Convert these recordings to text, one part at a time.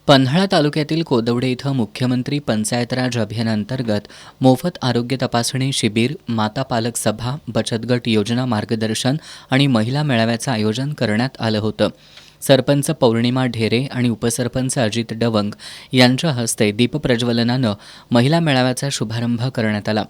पन्हाळा तालुक्यातील कोदवडे इथं मुख्यमंत्री पंचायत राज अभियानांतर्गत मोफत आरोग्य तपासणी शिबिर, माता पालक सभा, बचत गट योजना मार्गदर्शन आणि महिला मेळाव्याचं आयोजन करण्यात आलं होतं. सरपंच पौर्णिमा ढेरे आणि उपसरपंच अजित डवंग यांच्या हस्ते दीपप्रज्वलनानं महिला मेळाव्याचा शुभारंभ करण्यात आला.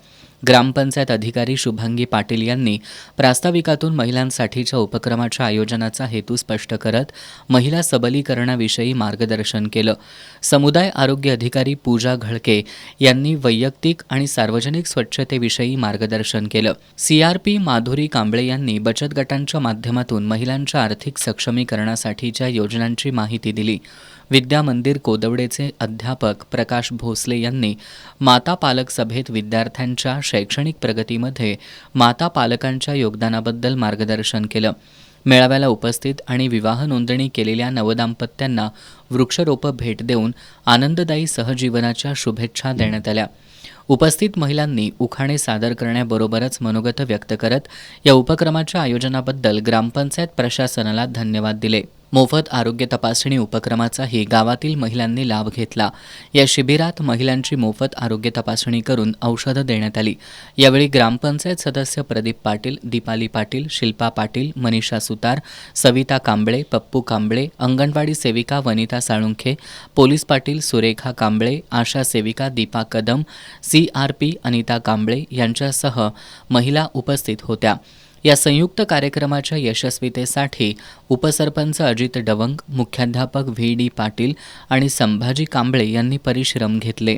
ग्रामपंचायत अधिकारी शुभांगी पाटील यांनी प्रास्ताविकातून महिलांसाठीच्या उपक्रमाच्या आयोजनाचा हेतू स्पष्ट करत महिला सबलीकरणाविषयी मार्गदर्शन केलं. समुदाय आरोग्य अधिकारी पूजा घळके यांनी वैयक्तिक आणि सार्वजनिक स्वच्छतेविषयी मार्गदर्शन केलं. सीआरपी माधुरी कांबळे यांनी बचत गटांच्या माध्यमातून महिलांच्या आर्थिक सक्षमीकरणासाठीच्या योजनांची माहिती दिली. विद्या मंदिर कोदवडेचे अध्यापक प्रकाश भोसले यांनी माता पालक सभेत विद्यार्थ्यांच्या शैक्षणिक प्रगतीमध्ये माता पालकांच्या योगदानाबद्दल मार्गदर्शन केलं. मेळाव्याला उपस्थित आणि विवाह नोंदणी केलेल्या नवदाम्पत्यांना वृक्षरोपं भेट देऊन आनंददायी सहजीवनाच्या शुभेच्छा देण्यात आल्या. उपस्थित महिलांनी उखाणे सादर करण्याबरोबरच मनोगत व्यक्त करत या उपक्रमाच्या आयोजनाबद्दल ग्रामपंचायत प्रशासनाला धन्यवाद दिले. मोफत आरोग्य तपासणी उपक्रमाचाही गावातील महिलांनी लाभ घेतला. या शिबिरात महिलांची मोफत आरोग्य तपासणी करून औषधं देण्यात आली. यावेळी ग्रामपंचायत सदस्य प्रदीप पाटील, दीपाली पाटील, शिल्पा पाटील, मनीषा सुतार, सविता कांबळे, पप्पू कांबळे, अंगणवाडी सेविका वनिता साळुंखे, पोलीस पाटील सुरेखा कांबळे, आशा सेविका दीपा कदम, सीआरपी अनिता कांबळे यांच्यासह महिला उपस्थित होत्या. या संयुक्त कार्यक्रमाच्या यशस्वीतेसाठी उपसरपंच अजित डवंग, मुख्याध्यापक व्ही डी पाटील आणि संभाजी कांबळे यांनी परिश्रम घेतले.